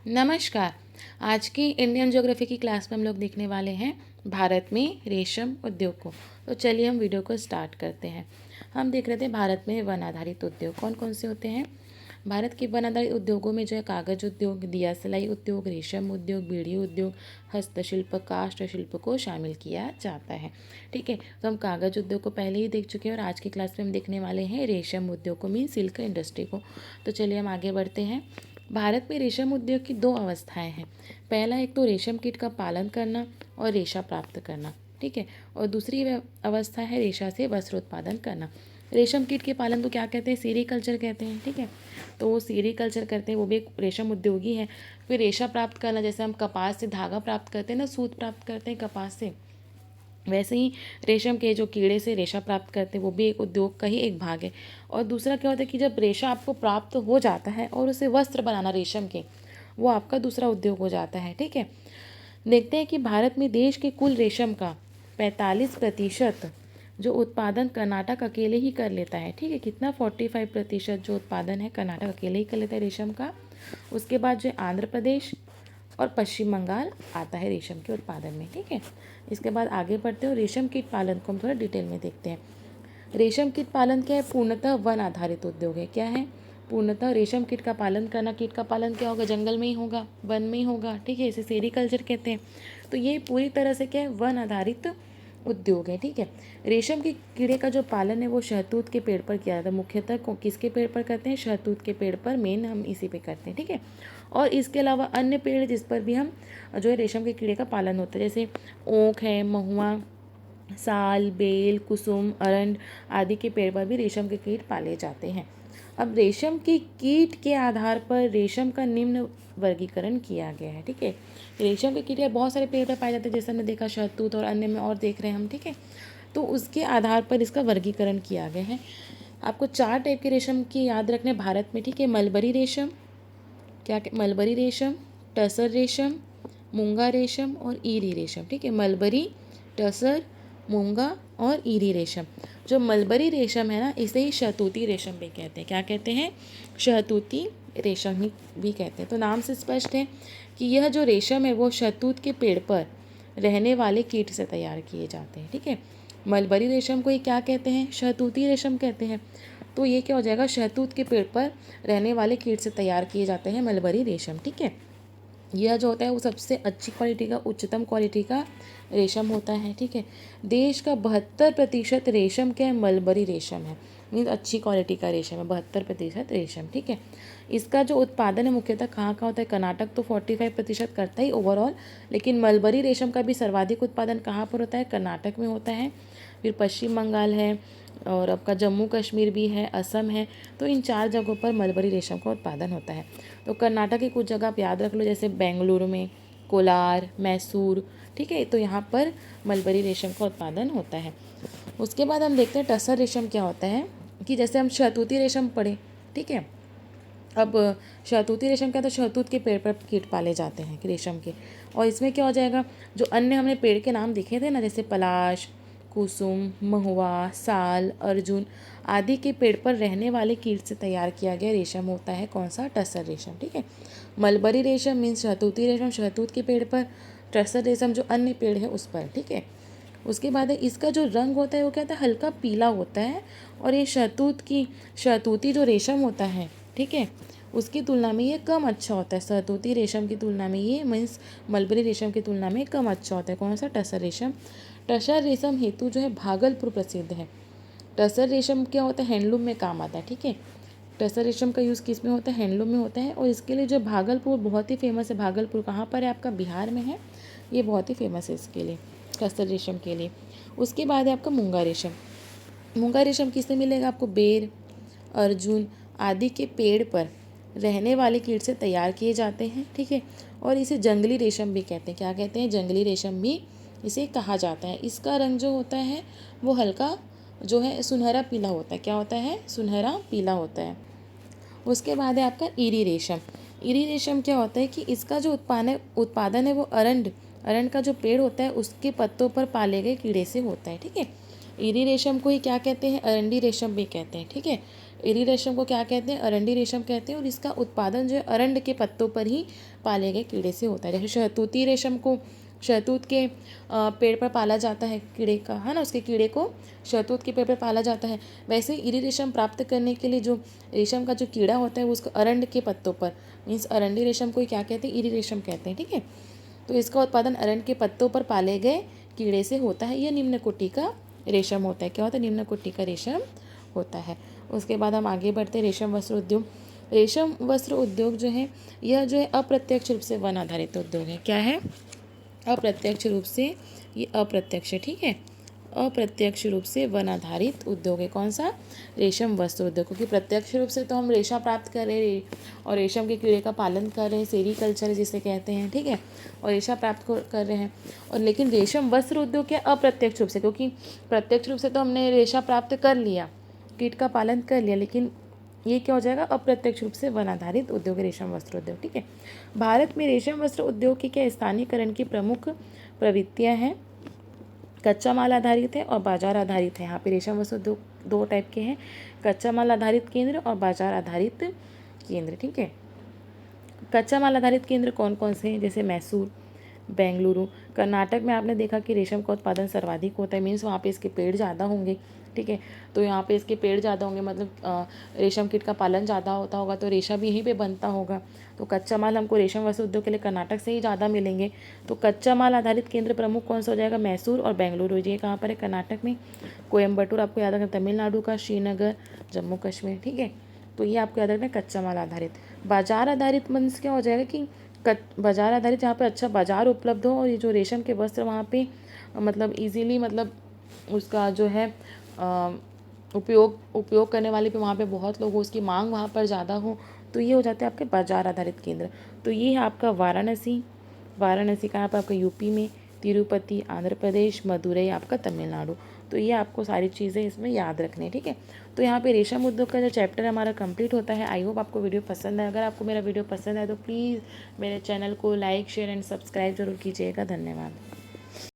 नमस्कार। आज की इंडियन ज्योग्राफी की क्लास में हम लोग देखने वाले हैं भारत में रेशम उद्योग को। तो चलिए हम वीडियो को स्टार्ट करते हैं। हम देख रहे थे भारत में वन आधारित उद्योग कौन कौन से होते हैं। भारत के वन आधारित उद्योगों में जो है कागज उद्योग, दिया सिलाई उद्योग, रेशम उद्योग, बीड़ी उद्योग, हस्तशिल्प, काष्ठ शिल्प को शामिल किया जाता है। ठीक है, तो हम कागज उद्योग को पहले ही देख चुके हैं और आज की क्लास में हम देखने वाले हैं रेशम उद्योग को, मीन सिल्क इंडस्ट्री को। तो चलिए हम आगे बढ़ते हैं। भारत में रेशम उद्योग की दो अवस्थाएं हैं। पहला एक तो रेशम कीट का पालन करना और रेशा प्राप्त करना, ठीक है। और दूसरी अवस्था है रेशा से वस्त्र उत्पादन करना। रेशम कीट के पालन को क्या कहते हैं? सेरीकल्चर कहते हैं, ठीक है। तो वो सेरीकल्चर करते हैं, वो भी एक रेशम उद्योग ही है। फिर रेशा प्राप्त करना, जैसे हम कपास से धागा प्राप्त करते हैं ना, सूत प्राप्त करते हैं कपास से, वैसे ही रेशम के जो कीड़े से रेशा प्राप्त करते हैं वो भी एक उद्योग का ही एक भाग है। और दूसरा क्या होता है कि जब रेशा आपको प्राप्त हो जाता है और उसे वस्त्र बनाना रेशम के, वो आपका दूसरा उद्योग हो जाता है, ठीक है। देखते हैं कि भारत में देश के कुल रेशम का 45% जो उत्पादन कर्नाटक अकेले ही कर लेता है, ठीक है। कितना? 45% जो उत्पादन है कर्नाटक अकेले ही कर लेता है रेशम का। उसके बाद जो आंध्र प्रदेश और पश्चिम बंगाल आता है रेशम के उत्पादन में, ठीक है। इसके बाद आगे बढ़ते हो, रेशम कीट पालन को हम थोड़ा डिटेल में देखते हैं। रेशम कीट पालन क्या है? पूर्णतः वन आधारित उद्योग है। क्या है? पूर्णतः रेशम कीट का पालन करना। कीट का पालन क्या होगा? जंगल में ही होगा, वन में ही होगा, ठीक है। इसे सेरीकल्चर कहते हैं। तो ये पूरी तरह से क्या है? वन आधारित उद्योग है, ठीक है। रेशम के कीड़े का जो पालन है वो शहतूत के पेड़ पर किया जाता है। मुख्यतः किसके पेड़ पर करते हैं? शहतूत के पेड़ पर, मेन हम इसी पे करते हैं, ठीक है। और इसके अलावा अन्य पेड़ जिस पर भी हम जो है रेशम के कीड़े का पालन होता है, जैसे ओक है, महुआ, साल, बेल, कुसुम, अरंड आदि के पेड़ पर भी रेशम के कीट पाले जाते हैं। अब रेशम के कीट के आधार पर रेशम का निम्न वर्गीकरण किया गया है, ठीक है। रेशम के कीट बहुत सारे पेड़ पर पाए जाते हैं, जैसे हमने देखा शहतूत और अन्य में और देख रहे हैं हम, ठीक है। तो उसके आधार पर इसका वर्गीकरण किया गया है। आपको 4 टाइप के रेशम की याद रखने भारत में, ठीक है। मलबरी रेशम, क्या मलबरी रेशम, टसर रेशम, मूंगा रेशम और ईरी रेशम, ठीक है। मलबरी, टसर, मूंगा और ईरी रेशम। जो मलबरी रेशम है ना, इसे ही शहतूती रेशम भी कहते हैं। क्या कहते हैं? शहतूती रेशम ही भी कहते हैं। तो नाम से स्पष्ट है कि यह जो रेशम है वो शहतूत के पेड़ पर रहने वाले कीट से तैयार किए जाते हैं, ठीक है। मलबरी रेशम को ये क्या कहते हैं? शहतूती रेशम कहते हैं। तो ये क्या हो जाएगा? शहतूत के पेड़ पर रहने वाले कीट से तैयार किए जाते हैं मलबरी रेशम, ठीक है। यह जो होता है वो सबसे अच्छी क्वालिटी का, उच्चतम क्वालिटी का रेशम होता है, ठीक है। देश का 72% रेशम क्या है? मलबरी रेशम है, मीन्स अच्छी क्वालिटी का रेशम है, 72% रेशम, ठीक है। इसका जो उत्पादन है मुख्यतः कहाँ का होता है? कर्नाटक तो 45% करता ही ओवरऑल, लेकिन मलबरी रेशम का भी सर्वाधिक उत्पादन कहाँ पर होता है? कर्नाटक में होता है। फिर पश्चिम बंगाल है और आपका जम्मू कश्मीर भी है, असम है। तो इन 4 जगहों पर मलबरी रेशम का उत्पादन होता है। तो कर्नाटक की कुछ जगह आप याद रख लो, जैसे बेंगलुरु में, कोलार, मैसूर, ठीक है। तो यहाँ पर मलबरी रेशम का उत्पादन होता है। उसके बाद हम देखते हैं टसर रेशम क्या होता है, कि जैसे हम शहतूती रेशम पढ़े, ठीक है। अब शहतूती रेशम क्या? तो शहतूत के पेड़ पर कीट पाले जाते हैं रेशम के। और इसमें क्या हो जाएगा? जो अन्य हमने पेड़ के नाम देखे थे ना, जैसे पलाश, कुसुम, महुआ, साल, अर्जुन आदि के पेड़ पर रहने वाले कीट से तैयार किया गया रेशम होता है कौन सा? टसर रेशम, ठीक है। मलबरी रेशम मीन्स शहतूती रेशम शहतूत के पेड़ पर, टसर रेशम जो अन्य पेड़ है उस पर, ठीक है। उसके बाद है इसका जो रंग होता है वो क्या होता है? हल्का पीला होता है। और ये शहतूती जो रेशम होता है, ठीक है, उसकी तुलना में ये कम अच्छा होता है। शहतूती रेशम की तुलना में ये मीन्स मलबरी रेशम की तुलना में कम अच्छा होता है। कौन सा? टसर रेशम। टसर रेशम हेतु जो है भागलपुर प्रसिद्ध है। टसर रेशम क्या होता है? हैंडलूम में काम आता है, ठीक है। टसर रेशम का यूज़ किस में होता है? हैंडलूम में होता है। और इसके लिए जो भागलपुर बहुत ही फेमस है। भागलपुर कहाँ पर है? आपका बिहार में है। ये बहुत ही फेमस है इसके लिए, टसर रेशम के लिए। उसके बाद है आपका मूंगा रेशम। मूंगा रेशम किससे मिलेगा आपको? बेर, अर्जुन आदि के पेड़ पर रहने वाले कीट से तैयार किए जाते हैं, ठीक है। और इसे जंगली रेशम भी कहते हैं। क्या कहते हैं? जंगली रेशम भी इसे कहा जाता है। इसका रंग जो होता है वो हल्का जो है सुनहरा पीला होता है। क्या होता है? सुनहरा पीला होता है। उसके बाद है आपका ईरी रेशम। ईरी रेशम क्या होता है कि इसका जो उत्पादन है वो अरंड का जो पेड़ होता है उसके पत्तों पर पाले गए कीड़े से होता है, ठीक है। ईरी रेशम को ही क्या कहते हैं? अरंडी रेशम भी कहते हैं, ठीक है। इरी रेशम को क्या कहते हैं? अरंडी रेशम कहते हैं। और इसका उत्पादन जो है अरंड के पत्तों पर ही पाले गए कीड़े से होता है। जैसे शहतूती रेशम को शहतूत के पेड़ पर पाला जाता है कीड़े का, है ना, उसके कीड़े को शहतूत के पेड़ पर पाला जाता है। वैसे इरी रेशम प्राप्त करने के लिए जो रेशम का जो कीड़ा होता है वो उसको अरंड के पत्तों पर, मीन्स अरंडी रेशम को क्या कहते हैं? इरी रेशम कहते हैं। ठीक है, तो इसका उत्पादन अरंड के पत्तों पर पाले गए कीड़े से होता है। यह निम्न कोटि का रेशम होता है। क्या होता है? निम्न कोटि का रेशम होता है। उसके बाद हम आगे बढ़ते हैं। रेशम वस्त्र उद्योग। रेशम वस्त्र उद्योग जो है यह जो है अप्रत्यक्ष रूप से वन आधारित उद्योग है। क्या है? अप्रत्यक्ष रूप से, ये अप्रत्यक्ष है। ठीक है, अप्रत्यक्ष रूप से वन आधारित उद्योग है। कौन सा? रेशम वस्त्र उद्योग। क्योंकि प्रत्यक्ष रूप से तो हम रेशा प्राप्त कर रहे हैं और रेशम के कीड़े का पालन कर रहे हैं, सेरीकल्चर जिसे कहते हैं। ठीक है, और रेशा प्राप्त कर रहे हैं। और लेकिन रेशम वस्त्र उद्योग क्या? अप्रत्यक्ष रूप से, क्योंकि प्रत्यक्ष रूप से तो हमने रेशा प्राप्त कर लिया, कीट का पालन कर लिया, लेकिन ये क्या हो जाएगा? अप्रत्यक्ष रूप से वन आधारित उद्योग, रेशम वस्त्र उद्योग। ठीक है, भारत में रेशम वस्त्र उद्योग की क्या स्थानीयकरण की प्रमुख प्रवृत्तियां हैं? कच्चा माल आधारित है और बाजार आधारित है। यहाँ पे रेशम वस्त्र उद्योग दो टाइप के हैं, कच्चा माल आधारित केंद्र और बाजार आधारित केंद्र। ठीक है, कच्चा माल आधारित केंद्र कौन कौन से हैं? जैसे मैसूर, बेंगलुरु। कर्नाटक में आपने देखा कि रेशम का उत्पादन सर्वाधिक होता है, मीन्स वहाँ पे इसके पेड़ ज़्यादा होंगे। ठीक है, तो यहाँ पे इसके पेड़ ज़्यादा होंगे, मतलब रेशम कीट का पालन ज़्यादा होता होगा, तो रेशा भी यहीं पे बनता होगा। तो कच्चा माल हमको रेशम वस्त्र उद्योग के लिए कर्नाटक से ही ज़्यादा मिलेंगे। तो कच्चा माल आधारित केंद्र प्रमुख कौन सा हो जाएगा? मैसूर और बेंगलुरु। ये कहाँ पर है? कर्नाटक में। कोयम्बटूर आपको याद रखना तमिलनाडु का, श्रीनगर जम्मू कश्मीर। ठीक है, तो ये आपको याद रखना है कच्चा माल आधारित। बाजार आधारित मीन्स क्या हो जाएगा कि बाजार आधारित जहाँ पे अच्छा बाजार उपलब्ध हो और ये जो रेशम के वस्त्र वहाँ पे मतलब इजीली, मतलब उसका जो है उपयोग करने वाले पे वहाँ पे बहुत लोग हो, उसकी मांग वहाँ पर ज़्यादा हो, तो ये हो जाते हैं आपके बाजार आधारित केंद्र। तो ये है आपका वाराणसी। वाराणसी कहाँ पर? आपका यूपी में। तिरुपति आंध्र प्रदेश। मदुरई आपका तमिलनाडु। तो ये आपको सारी चीज़ें इसमें याद रखनी है। ठीक है, तो यहाँ पे रेशम उद्योग का जो चैप्टर हमारा कंप्लीट होता है। आई होप आपको वीडियो पसंद है। अगर आपको मेरा वीडियो पसंद है तो प्लीज़ मेरे चैनल को लाइक, शेयर एंड सब्सक्राइब जरूर कीजिएगा। धन्यवाद।